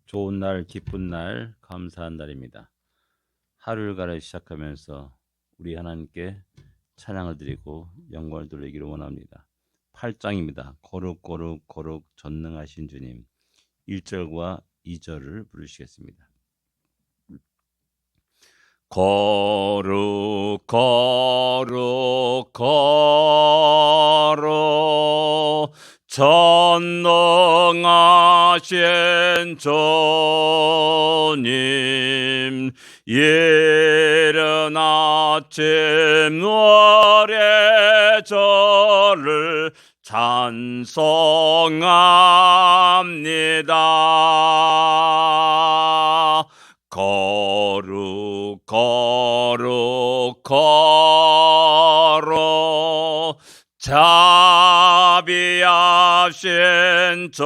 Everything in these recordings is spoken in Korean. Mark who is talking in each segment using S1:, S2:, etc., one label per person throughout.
S1: 좋은 날, 기쁜 날, 감사한 날입니다. 하루일과를 시작하면서 우리 하나님께 찬양을 드리고 영광을 돌리기를 원합니다. 8장입니다. 거룩 거룩 전능하신 주님. 1절과 2절을 부르시겠습니다. 거룩 전능하신 주님, 이른 아침 노래 저를 찬송합니다. 거룩 자비하신 주님,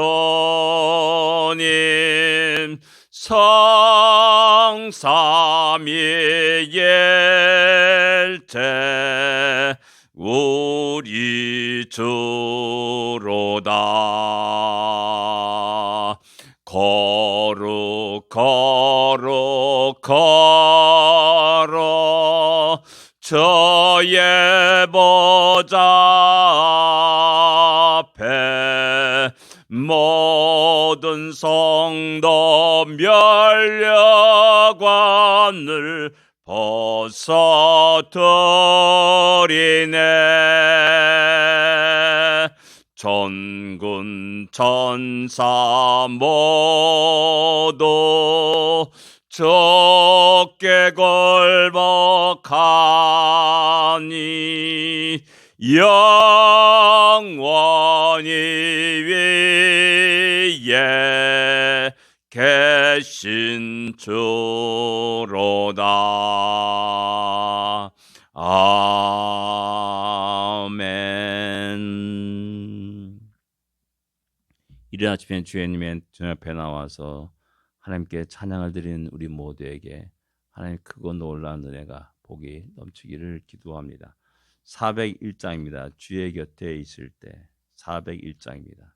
S1: 성삼위일체 우리 주로다. 거룩 저의 보좌 앞에 모든 성도 면류관을 벗어드리네. 전군 천사 모두 적게 굴복하니 영원히 위에 계신 주로다. 아멘. 이른 아침에 주님의 앞에 나와서 하나님께 찬양을 드리는 우리 모두에게 하나님 크고 놀라운 은혜가 복이 넘치기를 기도합니다. 401장입니다. 주의 곁에 있을 때 401장입니다.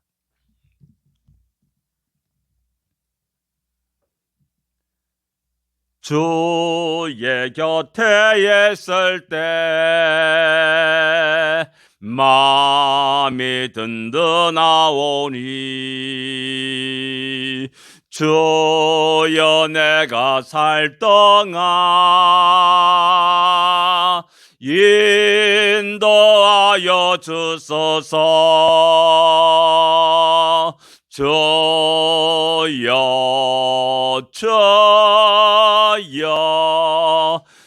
S1: 주의 곁에 있을 때 마음이 든든하오니 주여 내가 살 동안 인도하여 주소서. 주여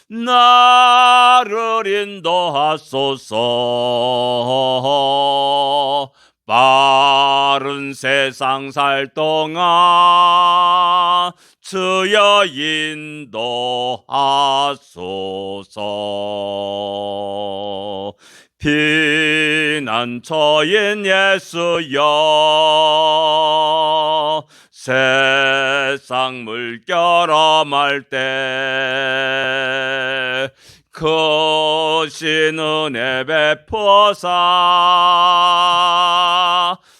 S1: 나를 인도하소서. 빠른 세상 살 동안 주여 인도하소서. 피난처인 예수여, 세상 물결 엄할 때 크신 은혜 베푸사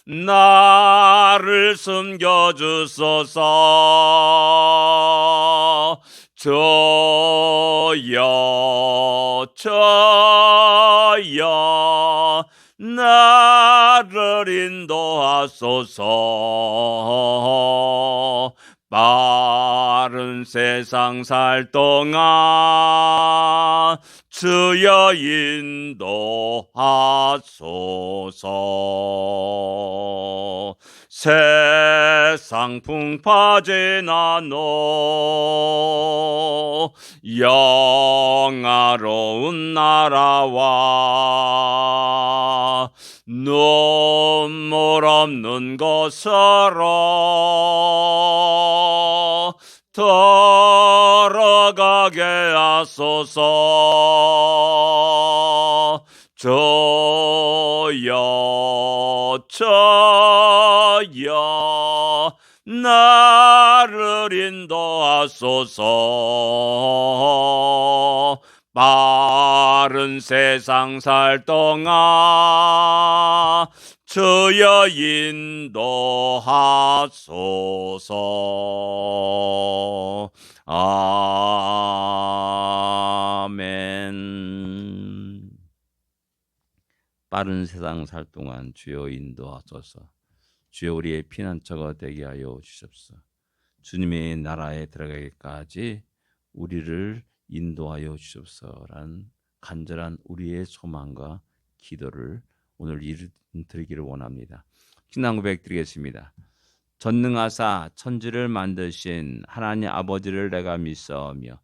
S1: 나를 숨겨주소서. 주여 나를 인도하소서. 빠른 세상 살 동안 주여 인도하소서. 세상 풍파 지나노 영화로운 나라와 눈물 없는 곳으로 들어가게 하소서. 주여 나를 인도하소서. 빠른 세상 살 동안 저야 인도하소서. 아멘. 빠른 세상 살 동안 주여 인도하소서. 주여 우리의 피난처가 되게 하여 주십시오. 주님의 나라에 들어가기까지 우리를 인도하여 주십시오라는 간절한 우리의 소망과 기도를 오늘 드리기를 원합니다. 신앙 고백 드리겠습니다. 전능하사 천지를 만드신 하나님 아버지를 내가 믿사오며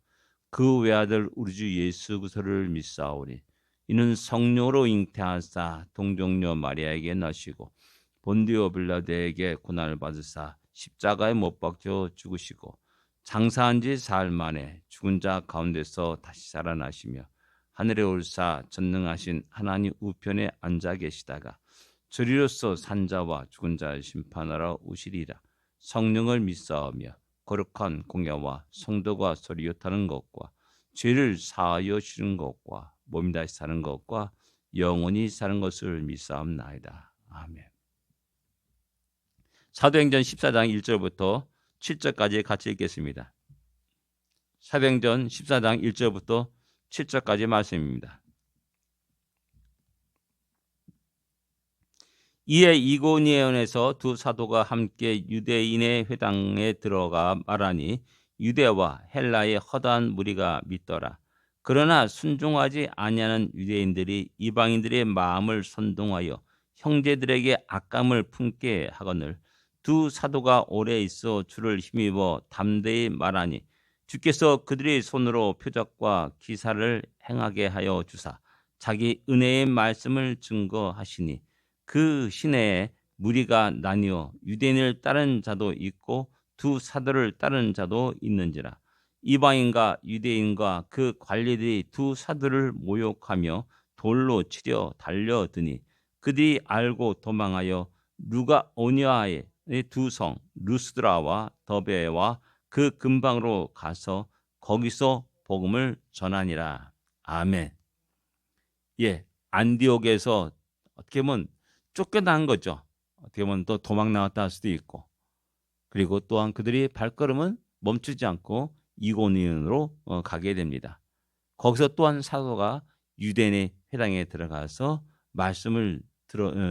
S1: 그 외아들 우리 주 예수 그리스도를 믿사오니 이는 성령으로 잉태하사 동정녀 마리아에게 나시고 본디오 빌라도에게 고난을 받으사 십자가에 못 박혀 죽으시고 장사한 지 사흘 만에 죽은 자 가운데서 다시 살아나시며 하늘에 올사 전능하신 하나님 우편에 앉아 계시다가 저리로서 산자와 죽은 자를 심판하러 오시리라. 성령을 믿사오며 거룩한 공예와 성도가 서리요 타는 것과 죄를 사하여 주는 것과 몸이 다시 사는 것과 영원히 사는 것을 믿사옵나이다. 아멘. 사도행전 14장 1절부터 7절까지 같이 읽겠습니다. 사도행전 14장 1절부터 7절까지 말씀입니다. 이에 이고니온에서 두 사도가 함께 유대인의 회당에 들어가 말하니 유대와 헬라의 허다한 무리가 믿더라. 그러나 순종하지 아니하는 유대인들이 이방인들의 마음을 선동하여 형제들에게 악감을 품게 하거늘 두 사도가 오래 있어 주를 힘입어 담대히 말하니 주께서 그들의 손으로 표적과 기사를 행하게 하여 주사 자기 은혜의 말씀을 증거하시니 그 시내에 무리가 나뉘어 유대인을 따른 자도 있고 두 사도를 따른 자도 있는지라. 이방인과 유대인과 그 관리들이 두 사도를 모욕하며 돌로 치려 달려드니 그들이 알고 도망하여 루가오니아의 두 성 루스드라와 더베와 그 근방으로 가서 거기서 복음을 전하니라. 아멘. 예, 안디옥에서 어떻게 보면 쫓겨난 거죠. 어떻게 보면 또 도망 나왔다 할 수도 있고, 그리고 또한 그들이 발걸음은 멈추지 않고 이고니온으로 가게 됩니다. 거기서 또한 사도가 유대인의 회당에 들어가서 말씀을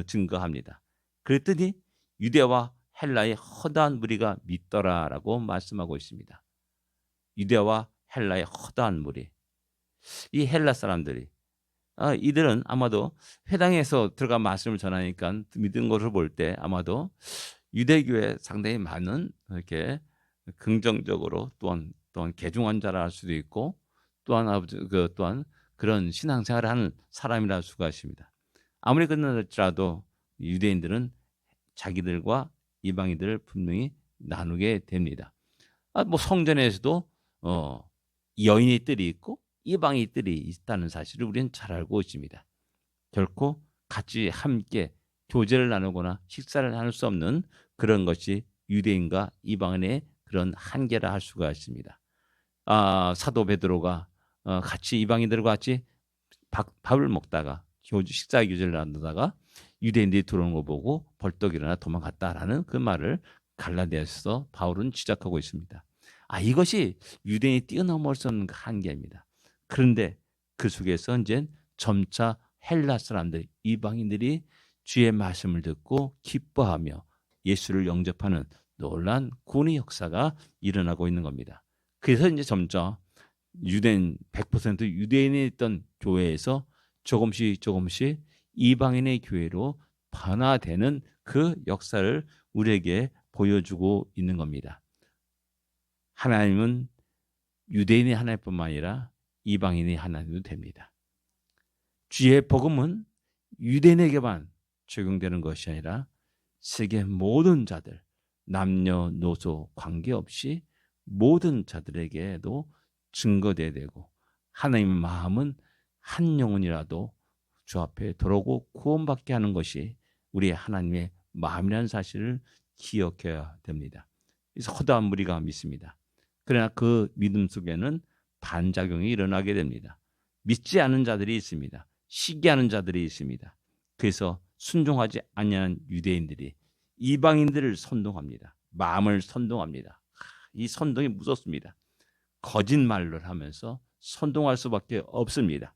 S1: 증거합니다. 그랬더니 유대와 헬라의 허다한 무리가 믿더라라고 말씀하고 있습니다. 유대와 헬라의 허다한 무리. 이 헬라 사람들이 이들은 아마도 회당에서 들어가 말씀을 전하니까 믿은 것을 볼 때 아마도 유대교에 상당히 많은 이렇게 긍정적으로 또한 개종한 자라 할 수도 있고 또한 그런 신앙생활을 하는 사람이라 할 수가 있습니다. 아무리 그렇더라도 유대인들은 자기들과 이방인들을 분명히 나누게 됩니다. 뭐 성전에서도 여인의 뜰이 있고 이방의 뜰이 있다는 사실을 우리는 잘 알고 있습니다. 결코 같이 함께 교제를 나누거나 식사를 나눌 수 없는 그런 것이 유대인과 이방인의 그런 한계라 할 수가 있습니다. 사도 베드로가 같이 이방인들과 같이 밥을 먹다가 식사 교제를 나누다가 유대인들이 들어오는 거 보고 벌떡 일어나 도망갔다라는 그 말을 갈라디아서 바울은 지적하고 있습니다. 이것이 유대인이 뛰어넘을 수 없는 한계입니다. 그런데 그 속에서 이제 점차 헬라 사람들, 이방인들이 주의 말씀을 듣고 기뻐하며 예수를 영접하는 놀라운 구원의 역사가 일어나고 있는 겁니다. 그래서 이제 점차 유대인 100% 유대인이 있던 교회에서 조금씩 이방인의 교회로 변화되는 그 역사를 우리에게 보여주고 있는 겁니다. 하나님은 유대인이 하나님뿐만 아니라 이방인이 하나님도 됩니다. 주의 복음은 유대인에게만 적용되는 것이 아니라 세계 모든 자들, 남녀노소 관계없이 모든 자들에게도 증거돼야 되고 하나님의 마음은 한 영혼이라도 주 앞에 들어오고 구원받게 하는 것이 우리 하나님의 마음이라는 사실을 기억해야 됩니다. 그래서 허다한 무리가 믿습니다. 그러나 그 믿음 속에는 반작용이 일어나게 됩니다. 믿지 않은 자들이 있습니다. 시기하는 자들이 있습니다. 그래서 순종하지 아니하는 유대인들이 이방인들을 선동합니다. 마음을 선동합니다. 이 선동이 무섭습니다. 거짓말을 하면서 선동할 수밖에 없습니다.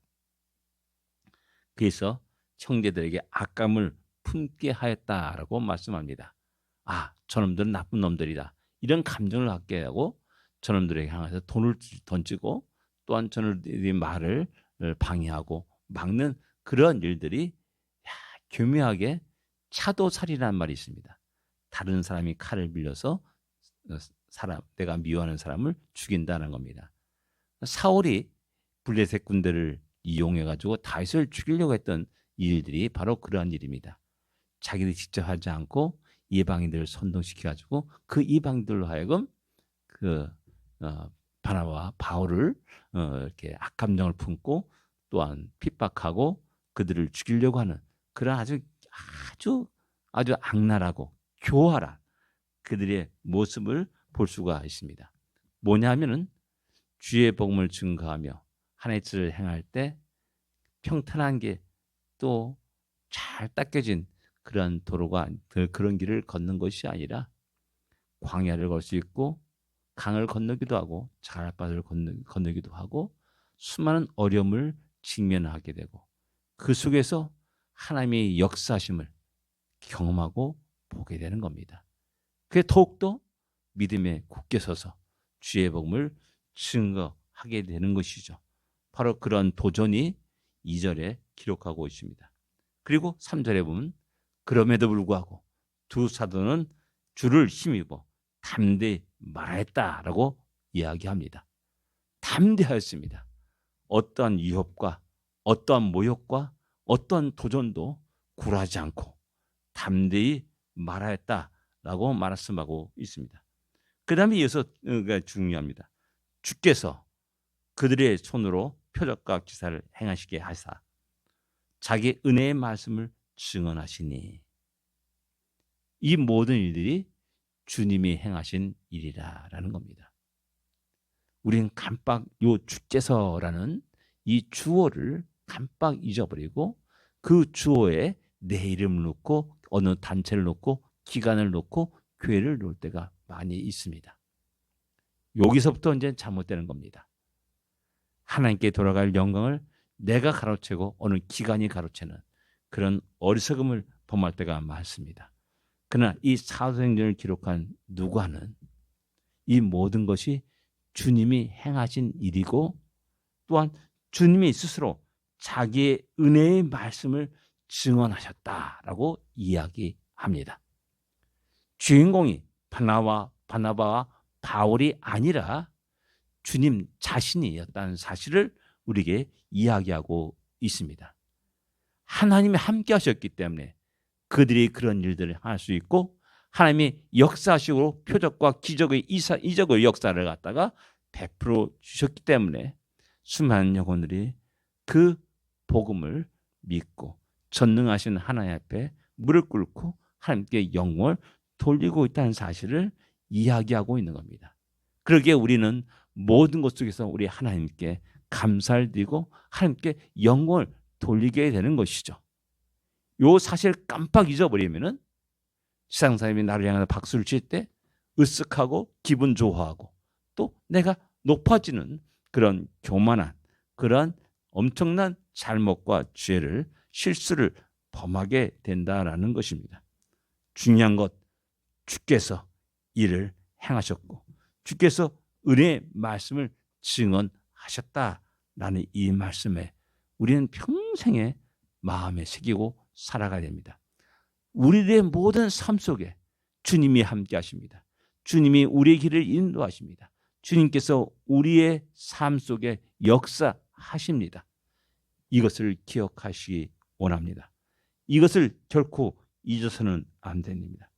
S1: 그래서 형제들에게 악감을 품게 하였다라고 말씀합니다. 저놈들은 나쁜 놈들이다. 이런 감정을 갖게 하고 저놈들에게 향해서 돈을 던지고 또한 저놈들의 말을 방해하고 막는 그런 일들이 교묘하게 차도살이라는 말이 있습니다. 다른 사람이 칼을 빌려서 내가 미워하는 사람을 죽인다는 겁니다. 사울이 블레셋 군대를 이용해가지고 다윗을 죽이려고 했던 일들이 바로 그러한 일입니다. 자기들이 직접 하지 않고 이방인들을 선동시켜가지고 그 이방인들로 하여금 바나바와 바울을 이렇게 악감정을 품고 또한 핍박하고 그들을 죽이려고 하는 그런 아주 악랄하고 교활한 그들의 모습을 볼 수가 있습니다. 뭐냐면은 주의 복음을 증거하며 하나님의 뜻을 행할 때 평탄한 게 또 잘 닦여진 그런 도로가 그런 길을 걷는 것이 아니라 광야를 걸 수 있고 강을 건너기도 하고 자갈밭을 건너기도 하고 수많은 어려움을 직면하게 되고 그 속에서 하나님의 역사심을 경험하고 보게 되는 겁니다. 그게 더욱더 믿음에 굳게 서서 주의 복음을 증거하게 되는 것이죠. 바로 그런 도전이 2절에 기록하고 있습니다. 그리고 3절에 보면 그럼에도 불구하고 두 사도는 주를 힘입어 담대히 말했다라고 이야기합니다. 담대하였습니다. 어떠한 위협과 어떠한 모욕과 어떠한 도전도 굴하지 않고 담대히 말하였다라고 말씀하고 있습니다. 그 다음에 이어서가 중요합니다. 주께서 그들의 손으로 표적과 기사를 행하시게 하사 자기 은혜의 말씀을 증언하시니 이 모든 일들이 주님이 행하신 일이라라는 겁니다. 우리는 깜빡 주께서라는 이 주어를 깜빡 잊어버리고 그 주어에 내 이름을 놓고 어느 단체를 놓고 기간을 놓고 교회를 놓을 때가 많이 있습니다. 여기서부터 이제 잘못되는 겁니다. 하나님께 돌아갈 영광을 내가 가로채고 어느 기간이 가로채는 그런 어리석음을 범할 때가 많습니다. 그러나 이 사도행전을 기록한 누가는 이 모든 것이 주님이 행하신 일이고 또한 주님이 스스로 자기의 은혜의 말씀을 증언하셨다라고 이야기합니다. 주인공이 바나바와 바울이 아니라 주님 자신이었다는 사실을 우리에게 이야기하고 있습니다. 하나님이 함께 하셨기 때문에 그들이 그런 일들을 할 수 있고 하나님이 역사식으로 표적과 기적의 이적의 역사를 갖다가 베풀어 주셨기 때문에 수많은 영혼들이 그 복음을 믿고 전능하신 하나님 앞에 무릎 꿇고 하나님께 영광을 돌리고 있다는 사실을 이야기하고 있는 겁니다. 그러기에 우리는 모든 것 속에서 우리 하나님께 감사를 드리고 하나님께 영광을 돌리게 되는 것이죠. 요 사실 깜빡 잊어버리면은 세상 사람이 나를 향해서 박수를 칠 때 으쓱하고 기분 좋아하고 또 내가 높아지는 그런 교만한 그런 엄청난 잘못과 죄를 실수를 범하게 된다라는 것입니다. 중요한 것 주께서 이를 행하셨고 주께서 은혜의 말씀을 증언하셨다라는 이 말씀에 우리는 평생에 마음에 새기고 살아가야 됩니다. 우리의 모든 삶 속에 주님이 함께 하십니다. 주님이 우리의 길을 인도하십니다. 주님께서 우리의 삶 속에 역사하십니다. 이것을 기억하시기 원합니다. 이것을 결코 잊어서는 안 됩니다.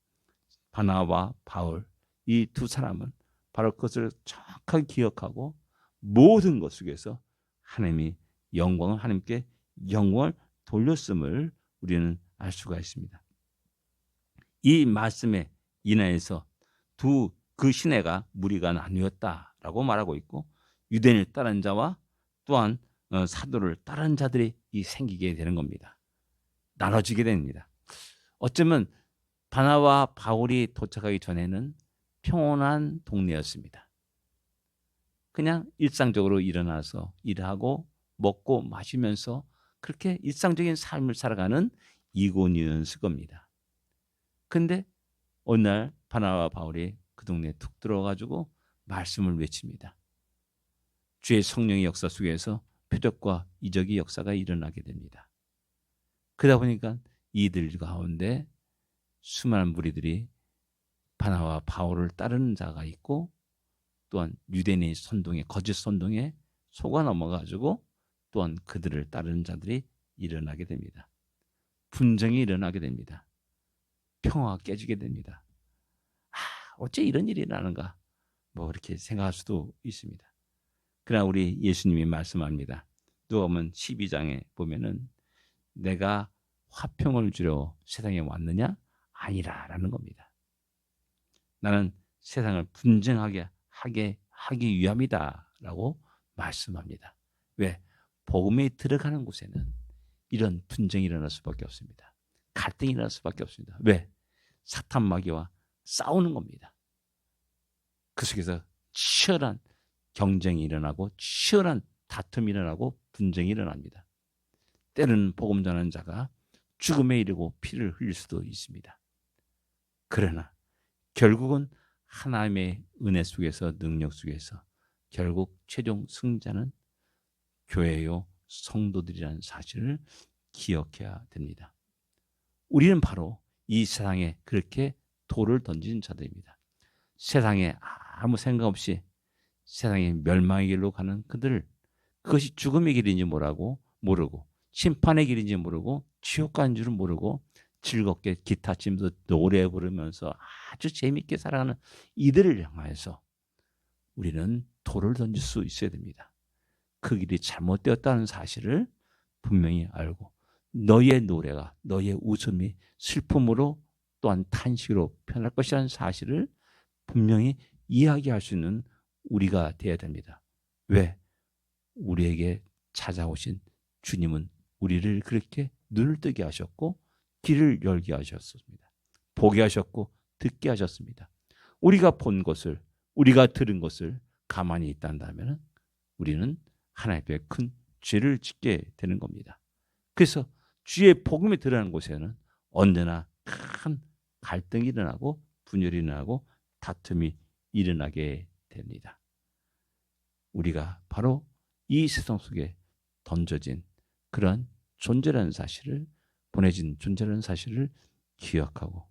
S1: 바나바와 바울 이 두 사람은 바로 그것을 정확하게 기억하고 모든 것 속에서 하나님이 하나님께 영광을 돌렸음을 우리는 알 수가 있습니다. 이 말씀에 인하여서 그 시내가 무리가 나뉘었다라고 말하고 있고 유대인을 따른 자와 또한 사도를 따른 자들이 생기게 되는 겁니다. 나눠지게 됩니다. 어쩌면 바나바와 바울이 도착하기 전에는 평온한 동네였습니다. 그냥 일상적으로 일어나서 일하고 먹고 마시면서 그렇게 일상적인 삶을 살아가는 이고니온스일 겁니다. 근데 어느 날 바나바와 바울이 그 동네에 툭 들어가지고 말씀을 외칩니다. 주의 성령의 역사 속에서 표적과 이적의 역사가 일어나게 됩니다. 그러다 보니까 이들 가운데 수많은 무리들이 바나바와 바울을 따르는 자가 있고, 또한 유대인의 선동에, 거짓 선동에 속아 넘어가지고 또한 그들을 따르는 자들이 일어나게 됩니다. 분쟁이 일어나게 됩니다. 평화가 깨지게 됩니다. 어째 이런 일이 일어나는가? 뭐 이렇게 생각할 수도 있습니다. 그러나 우리 예수님이 말씀합니다. 누가복음 12장에 보면은 내가 화평을 주려 세상에 왔느냐? 아니라라는 겁니다. 나는 세상을 분쟁하게 하기 위함이다라고 말씀합니다. 왜? 복음에 들어가는 곳에는 이런 분쟁이 일어날 수밖에 없습니다. 갈등이 일어날 수밖에 없습니다. 왜? 사탄 마귀와 싸우는 겁니다. 그 속에서 치열한 경쟁이 일어나고 치열한 다툼이 일어나고 분쟁이 일어납니다. 때로는 복음 전하는 자가 죽음에 이르고 피를 흘릴 수도 있습니다. 그러나 결국은 하나님의 은혜 속에서, 능력 속에서 결국 최종 승자는 교회요 성도들이라는 사실을 기억해야 됩니다. 우리는 바로 이 세상에 그렇게 돌을 던진 자들입니다. 세상에 아무 생각 없이 세상의 멸망의 길로 가는 그들, 그것이 죽음의 길인지 모르고 심판의 길인지 모르고 지옥 가는 줄은 모르고 즐겁게 기타 치면서 노래 부르면서 아주 재밌게 살아가는 이들을 향해서 우리는 돌을 던질 수 있어야 됩니다. 그 길이 잘못되었다는 사실을 분명히 알고 너의 노래가, 너의 웃음이 슬픔으로 또한 탄식으로 변할 것이라는 사실을 분명히 이야기할 수 있는 우리가 되어야 됩니다. 왜? 우리에게 찾아오신 주님은 우리를 그렇게 눈을 뜨게 하셨고 길을 열게 하셨습니다. 보게 하셨고 듣게 하셨습니다. 우리가 본 것을, 우리가 들은 것을 가만히 있단다면 우리는 하나님 앞에 큰 죄를 짓게 되는 겁니다. 그래서 주의 복음에 들어가는 곳에는 언제나 큰 갈등이 일어나고 분열이 일어나고 다툼이 일어나게 됩니다. 우리가 바로 이 세상 속에 던져진 그런 존재라는 사실을, 보내진 존재라는 사실을 기억하고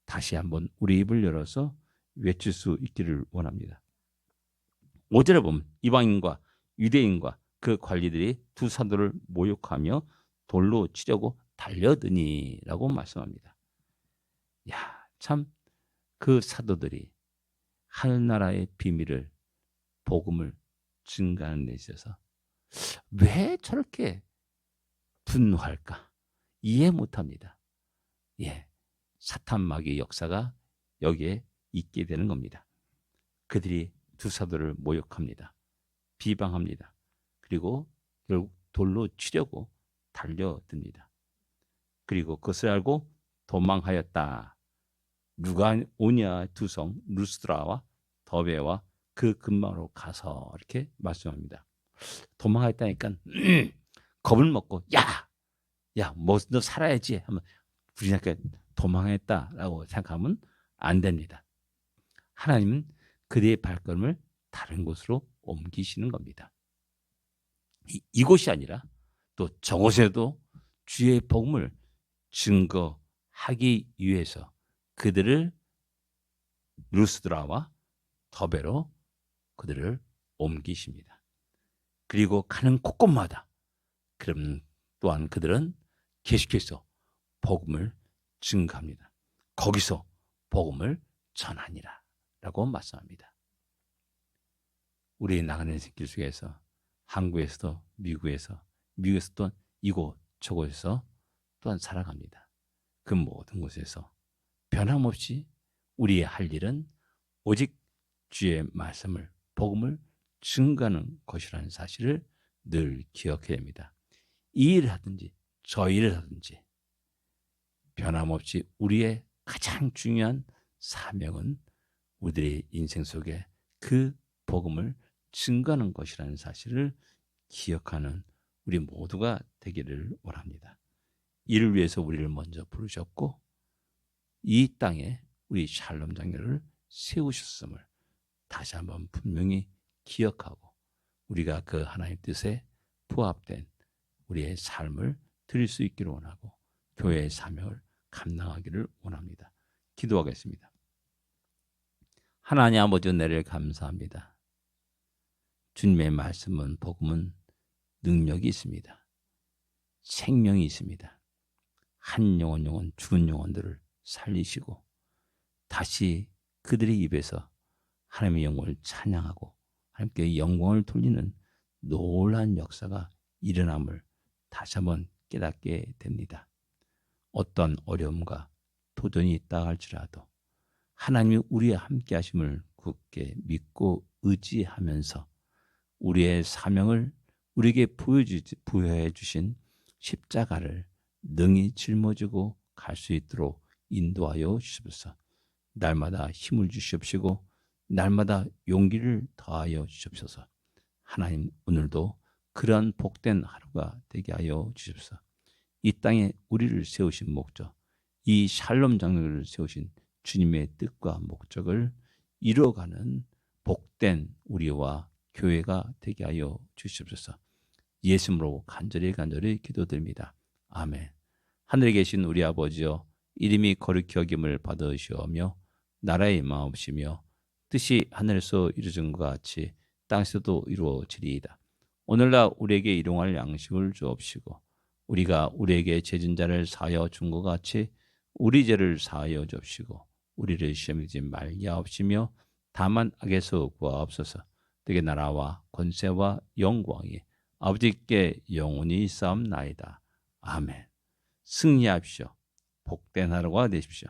S1: 다시 한번 우리 입을 열어서 외칠 수 있기를 원합니다. 5절에 보면 이방인과 유대인과 그 관리들이 두 사도를 모욕하며 돌로 치려고 달려드니라고 말씀합니다. 참 그 사도들이 하늘나라의 비밀을, 복음을 증가하는 데 있어서 왜 저렇게 분노할까? 이해 못합니다. 사탄 마귀의 역사가 여기에 있게 되는 겁니다. 그들이 두 사도를 모욕합니다. 비방합니다. 그리고 결국 돌로 치려고 달려듭니다. 그리고 그것을 알고 도망하였다. 누가 오냐 두 성 루스드라와 더베와 그 근방으로 가서 이렇게 말씀합니다. 도망하였다니까 겁을 먹고 뭐 너 살아야지 하면 우리나라 도망했다라고 생각하면 안 됩니다. 하나님은 그들의 발걸음을 다른 곳으로 옮기시는 겁니다. 이곳이 아니라 또 저곳에도 주의 복음을 증거하기 위해서 그들을 루스드라와 더베로 그들을 옮기십니다. 그리고 가는 곳곳마다 그럼 또한 그들은 계속해서 복음을 증거합니다. 거기서 복음을 전하니라 라고 말씀합니다. 우리 나가는 길 속에서 한국에서도 미국에서 또한 이곳 저곳에서 또한 살아갑니다. 그 모든 곳에서 변함없이 우리의 할 일은 오직 주의 말씀을, 복음을 증거하는 것이라는 사실을 늘 기억해야 합니다. 이 일을 하든지 저 일을 하든지 변함없이 우리의 가장 중요한 사명은 우리들의 인생 속에 그 복음을 증거하는 것이라는 사실을 기억하는 우리 모두가 되기를 원합니다. 이를 위해서 우리를 먼저 부르셨고 이 땅에 우리 샬롬 장로를 세우셨음을 다시 한번 분명히 기억하고 우리가 그 하나님 뜻에 부합된 우리의 삶을 드릴 수 있기를 원하고 교회의 사명을 감당하기를 원합니다. 기도하겠습니다. 하나님 아버지 은혜를 감사합니다. 주님의 말씀은 복음은 능력이 있습니다. 생명이 있습니다. 한 영혼 죽은 영혼들을 살리시고 다시 그들의 입에서 하나님의 영광을 찬양하고 하나님께 영광을 돌리는 놀라운 역사가 일어남을 다시 한번 깨닫게 됩니다. 어떤 어려움과 도전이 있다 할지라도 하나님이 우리와 함께 하심을 굳게 믿고 의지하면서 우리의 사명을 우리에게 부여해 주신 십자가를 능히 짊어지고 갈 수 있도록 인도하여 주시옵소서. 날마다 힘을 주시옵시고 날마다 용기를 더하여 주시옵소서. 하나님 오늘도 그러한 복된 하루가 되게 하여 주시옵소서. 이 땅에 우리를 세우신 목적, 이 샬롬 장로를 세우신 주님의 뜻과 목적을 이루어가는 복된 우리와 교회가 되게 하여 주시옵소서. 예수님으로 간절히 기도드립니다. 아멘. 하늘에 계신 우리 아버지여, 이름이 거룩히 여김을 받으시오며 나라의 임하옵시며 뜻이 하늘에서 이루어진 것 같이 땅에서도 이루어지리이다. 오늘날 우리에게 일용할 양식을 주옵시고 우리가 우리에게 죄진 자를 사하여 준 것 같이 우리 죄를 사하여 주옵시고 우리를 시험에 들지 말게 하옵시며 다만 악에서 구하옵소서. 되게 나라와 권세와 영광이 아버지께 영원히 있사옵나이다. 아멘. 승리하십시오. 복된 하루가 되십시오.